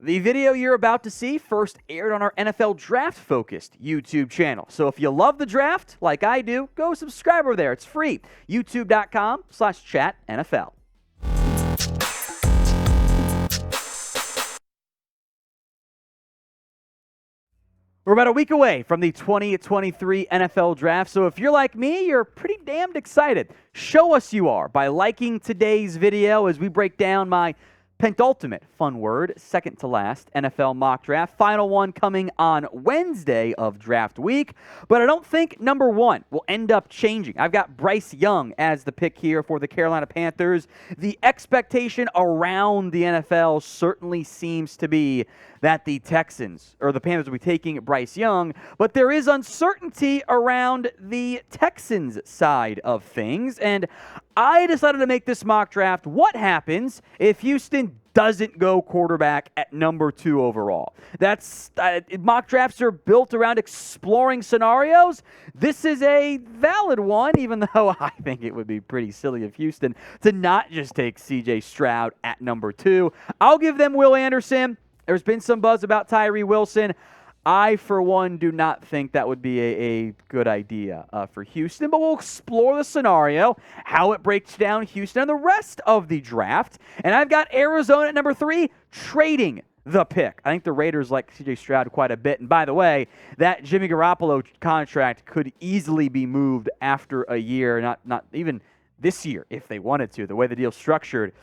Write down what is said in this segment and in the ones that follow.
The video you're about to see first aired on our NFL draft-focused YouTube channel. So if you love the draft, like I do, go subscribe over there. It's free. YouTube.com/chatNFL. We're about a week away from the 2023 NFL Draft, so if you're like me, you're pretty damned excited. Show us you are by liking today's video as we break down my penultimate, fun word, second to last, NFL mock draft. Final one coming on Wednesday of draft week. But I don't think number one will end up changing. I've got Bryce Young as the pick here for the Carolina Panthers. The expectation around the NFL certainly seems to be that the Texans, or the Panthers, will be taking Bryce Young. But there is uncertainty around the Texans side of things. And I decided to make this mock draft. What happens if Houston doesn't go quarterback at number 2 overall? That's mock drafts are built around exploring scenarios. This is a valid one, even though I think it would be pretty silly of Houston to not just take C.J. Stroud at number 2. I'll give them Will Anderson. There's been some buzz about Tyree Wilson. I, for one, do not think that would be a good idea for Houston, but we'll explore the scenario, how it breaks down Houston and the rest of the draft. And I've got Arizona at number 3, trading the pick. I think the Raiders like C.J. Stroud quite a bit. And by the way, that Jimmy Garoppolo contract could easily be moved after a year, not even this year if they wanted to, the way the deal's structured.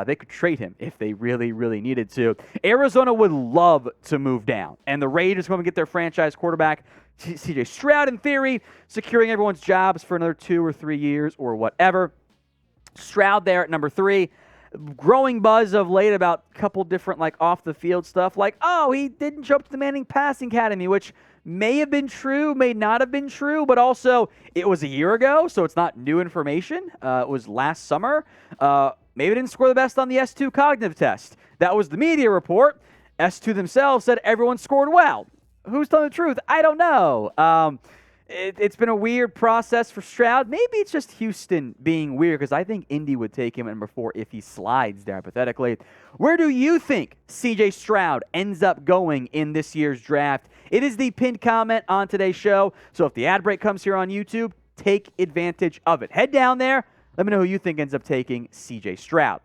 They could trade him if they really, really needed to. Arizona would love to move down, and the Raiders going to get their franchise quarterback, C.J. Stroud, in theory, securing everyone's jobs for another 2 or 3 years or whatever. Stroud there at number 3. Growing buzz of late about a couple different off-the-field stuff, like, oh, he didn't show up to the Manning Passing Academy, which may have been true, may not have been true, but also it was a year ago, so it's not new information. It was last summer. Maybe didn't score the best on the S2 cognitive test. That was the media report. S2 themselves said everyone scored well. Who's telling the truth? I don't know. It's been a weird process for Stroud. Maybe it's just Houston being weird, because I think Indy would take him at number 4 if he slides there, hypothetically. Where do you think C.J. Stroud ends up going in this year's draft? It is the pinned comment on today's show, so if the ad break comes here on YouTube, take advantage of it. Head down there. Let me know who you think ends up taking C.J. Stroud.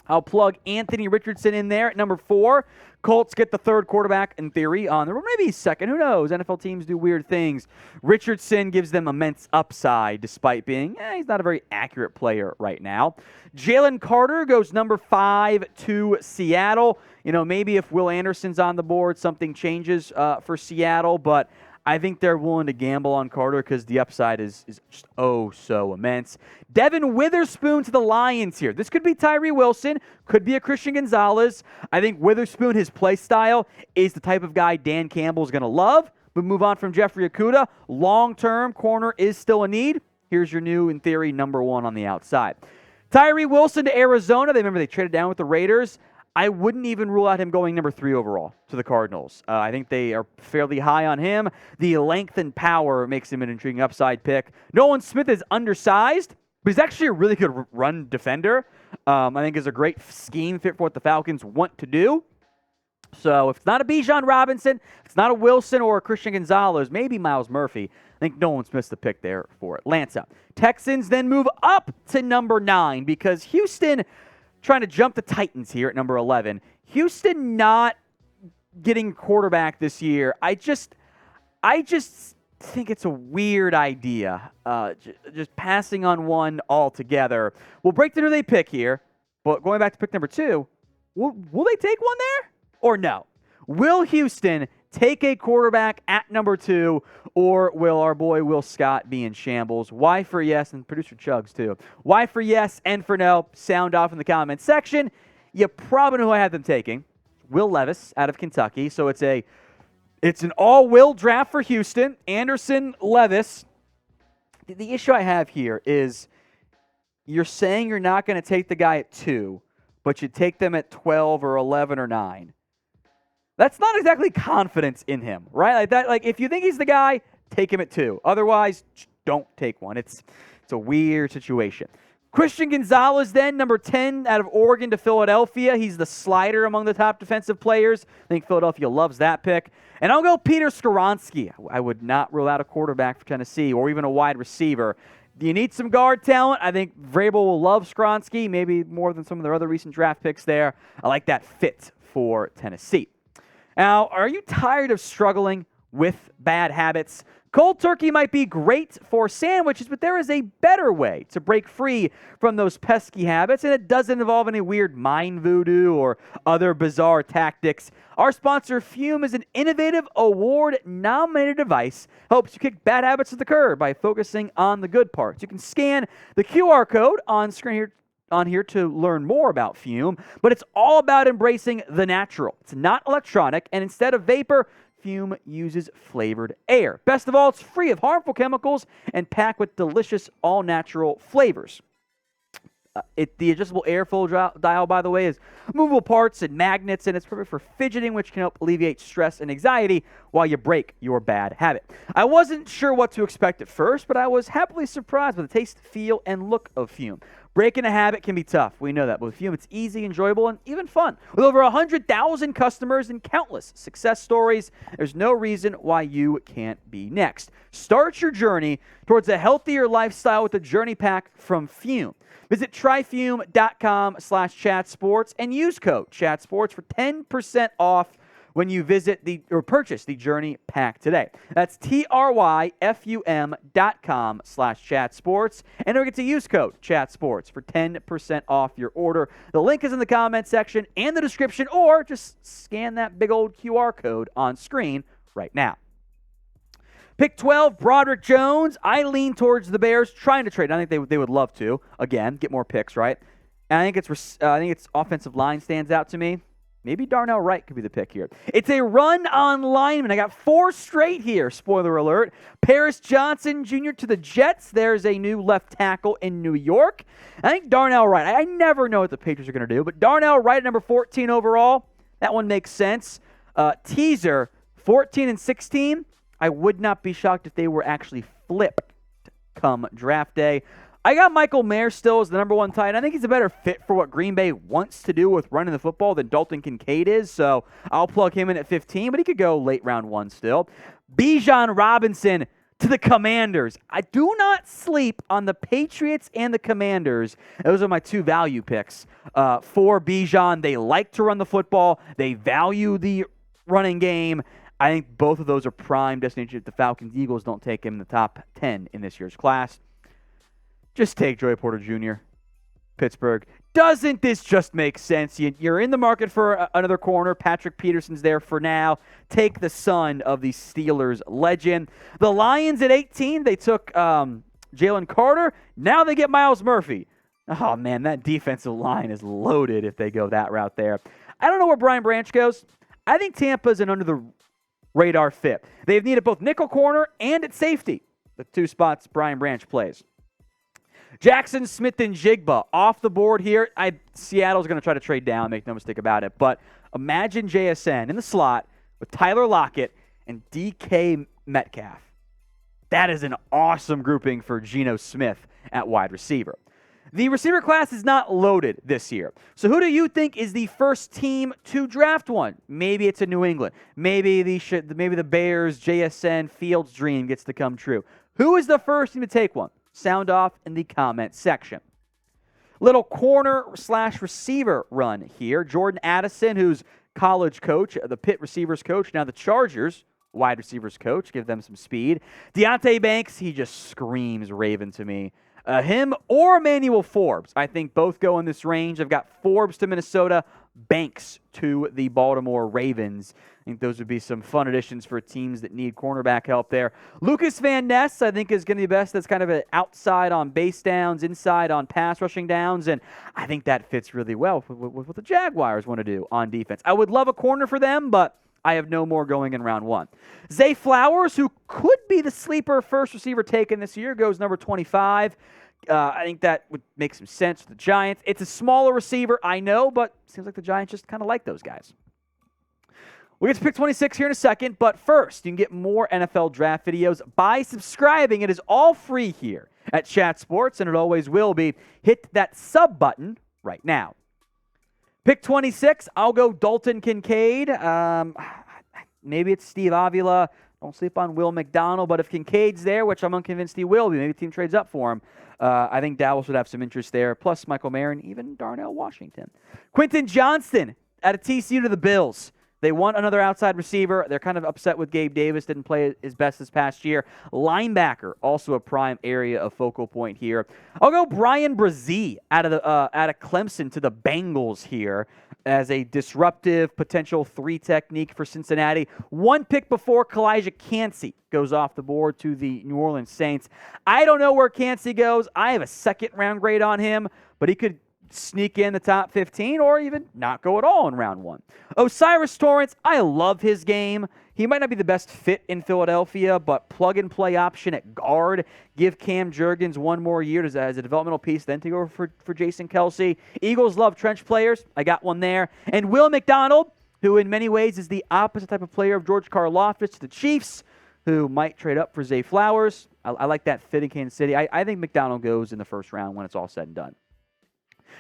I'll plug Anthony Richardson in there at number 4. Colts get the third quarterback, in theory, on there. Or maybe second. Who knows? NFL teams do weird things. Richardson gives them immense upside, despite being, he's not a very accurate player right now. Jalen Carter goes number 5 to Seattle. Maybe if Will Anderson's on the board, something changes for Seattle, but I think they're willing to gamble on Carter because the upside is just so immense. Devon Witherspoon to the Lions here. This could be Tyree Wilson, could be a Christian Gonzalez. I think Witherspoon, his play style, is the type of guy Dan Campbell's going to love. But move on from Jeffrey Okudah. Long-term corner is still a need. Here's your new, in theory, number 1 on the outside. Tyree Wilson to Arizona. Remember they traded down with the Raiders. I wouldn't even rule out him going number 3 overall to the Cardinals. I think they are fairly high on him. The length and power makes him an intriguing upside pick. Nolan Smith is undersized, but he's actually a really good run defender. I think is a great scheme fit for what the Falcons want to do. So if it's not a Bijan Robinson, if it's not a Wilson or a Christian Gonzalez, maybe Myles Murphy, I think Nolan Smith's the pick there for Atlanta. Texans then move up to number 9 because Houston trying to jump the Titans here at number 11. Houston not getting quarterback this year. I just think it's a weird idea. Just passing on one altogether. We'll break down who they pick here. But going back to pick number 2, will they take one there or no? Will Houston take a quarterback at number 2, or will our boy Will Scott be in shambles? Why for yes, and producer Chugs too. Why for yes and for no? Sound off in the comment section. You probably know who I had them taking. Will Levis out of Kentucky. So it's an all-will draft for Houston. Anderson, Levis. The issue I have here is you're saying you're not going to take the guy at 2, but you take them at 12 or 11 or 9. That's not exactly confidence in him, right? If you think he's the guy, take him at 2. Otherwise, don't take one. It's a weird situation. Christian Gonzalez then, number 10 out of Oregon to Philadelphia. He's the slider among the top defensive players. I think Philadelphia loves that pick. And I'll go Peter Skoronski. I would not rule out a quarterback for Tennessee or even a wide receiver. Do you need some guard talent? I think Vrabel will love Skoronski, maybe more than some of their other recent draft picks there. I like that fit for Tennessee. Now, are you tired of struggling with bad habits? Cold turkey might be great for sandwiches, but there is a better way to break free from those pesky habits, and it doesn't involve any weird mind voodoo or other bizarre tactics. Our sponsor, Fume, is an innovative, award-nominated device that helps you kick bad habits to the curb by focusing on the good parts. You can scan the QR code on screen here to learn more about Fume, but it's all about embracing the natural. It's not electronic, and instead of vapor, Fume uses flavored air. Best of all, it's free of harmful chemicals and packed with delicious, all-natural flavors. The adjustable airflow dial, by the way, is movable parts and magnets, and it's perfect for fidgeting, which can help alleviate stress and anxiety while you break your bad habit. I wasn't sure what to expect at first, but I was happily surprised by the taste, feel, and look of Fume. Breaking a habit can be tough. We know that. But with Fume, it's easy, enjoyable, and even fun. With over 100,000 customers and countless success stories, there's no reason why you can't be next. Start your journey towards a healthier lifestyle with the Journey Pack from Fume. Visit tryfume.com/chatsports and use code chatsports for 10% off when you purchase the Journey Pack today. That's tryfum.com/chatsports, and don't forget to use code chatsports for 10% off your order. The link is in the comment section and the description, or just scan that big old QR code on screen right now. Pick 12, Broderick Jones. I lean towards the Bears trying to trade. I think they would love to, again, get more picks, right? And I think it's offensive line stands out to me. Maybe Darnell Wright could be the pick here. It's a run on lineman. I got 4 straight here, spoiler alert. Paris Johnson Jr. to the Jets. There's a new left tackle in New York. I think Darnell Wright. I never know what the Patriots are going to do, but Darnell Wright at number 14 overall, that one makes sense. Teaser, 14 and 16. I would not be shocked if they were actually flipped come draft day. I got Michael Mayer still as the number 1 tight end. I think he's a better fit for what Green Bay wants to do with running the football than Dalton Kincaid is, so I'll plug him in at 15, but he could go late round 1 still. Bijan Robinson to the Commanders. I do not sleep on the Patriots and the Commanders. Those are my 2 value picks for Bijan. They like to run the football. They value the running game. I think both of those are prime destinations if the Falcons Eagles don't take him in the top 10 in this year's class. Just take Joey Porter Jr., Pittsburgh. Doesn't this just make sense? You're in the market for another corner. Patrick Peterson's there for now. Take the son of the Steelers legend. The Lions at 18, they took Jalen Carter. Now they get Myles Murphy. Oh, man, that defensive line is loaded if they go that route there. I don't know where Brian Branch goes. I think Tampa's an under-the-radar fit. They've needed both nickel corner and at safety, the 2 spots Brian Branch plays. Jackson Smith-Njigba off the board here. Seattle's going to try to trade down, make no mistake about it. But imagine JSN in the slot with Tyler Lockett and DK Metcalf. That is an awesome grouping for Geno Smith at wide receiver. The receiver class is not loaded this year. So who do you think is the first team to draft one? Maybe it's in New England. Maybe the Bears, JSN, Fields' dream gets to come true. Who is the first team to take one? Sound off in the comment section. Little corner/receiver run here. Jordan Addison, who's college coach, the Pitt receivers coach, now the Chargers wide receivers coach, give them some speed. Deonte Banks, he just screams Raven to me. Him or Emmanuel Forbes. I think both go in this range. I've got Forbes to Minnesota, Banks to the Baltimore Ravens. I think those would be some fun additions for teams that need cornerback help there. Lucas Van Ness, I think, is going to be best. That's kind of an outside on base downs, inside on pass rushing downs, and I think that fits really well with what the Jaguars want to do on defense. I would love a corner for them, but I have no more going in round 1. Zay Flowers, who could be the sleeper first receiver taken this year, goes number 25. I think that would make some sense for the Giants. It's a smaller receiver, I know, but it seems like the Giants just kind of like those guys. We'll get to pick 26 here in a second, but first, you can get more NFL draft videos by subscribing. It is all free here at Chat Sports, and it always will be. Hit that sub button right now. Pick 26, I'll go Dalton Kincaid. Maybe it's Steve Avila. Don't sleep on Will McDonald, but if Kincaid's there, which I'm unconvinced he will be, maybe the team trades up for him, I think Dallas would have some interest there, plus Michael Marin, even Darnell Washington. Quentin Johnston out of TCU to the Bills. They want another outside receiver. They're kind of upset with Gabe Davis. Didn't play his best this past year. Linebacker, also a prime area of focal point here. I'll go Brian Brzee out of Clemson to the Bengals here as a disruptive potential 3 technique for Cincinnati. 1 pick before Kalijah Cansey goes off the board to the New Orleans Saints. I don't know where Cansey goes. I have a 2nd-round grade on him, but he could sneak in the top 15 or even not go at all in round 1. Osiris Torrance, I love his game. He might not be the best fit in Philadelphia, but plug-and-play option at guard. Give Cam Jurgens 1 more year as a developmental piece, then to go for Jason Kelsey. Eagles love trench players. I got one there. And Will McDonald, who in many ways is the opposite type of player of George Karlaftis to the Chiefs, who might trade up for Zay Flowers. I like that fit in Kansas City. I think McDonald goes in the 1st round when it's all said and done.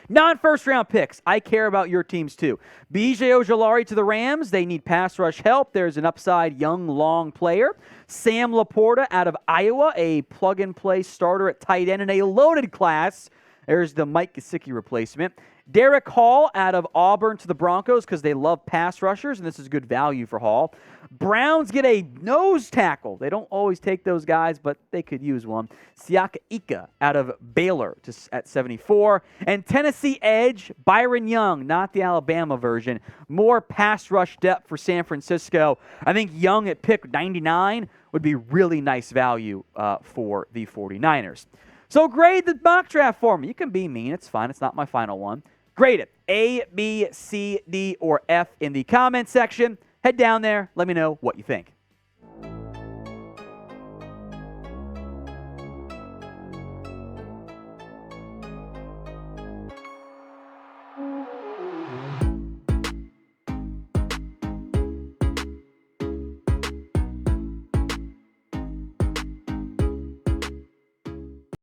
Non-first-round picks. I care about your teams, too. B.J. Ojulari to the Rams. They need pass rush help. There's an upside young, long player. Sam Laporta out of Iowa, a plug-and-play starter at tight end in a loaded class. There's the Mike Gesicki replacement. Derek Hall out of Auburn to the Broncos because they love pass rushers, and this is good value for Hall. Browns get a nose tackle. They don't always take those guys, but they could use one. Siaka Ika out of Baylor at 74. And Tennessee edge, Byron Young, not the Alabama version. More pass rush depth for San Francisco. I think Young at pick 99 would be really nice value for the 49ers. So grade the mock draft for me. You can be mean. It's fine. It's not my final one. Grade it. A, B, C, D, or F in the comment section. Head down there. Let me know what you think.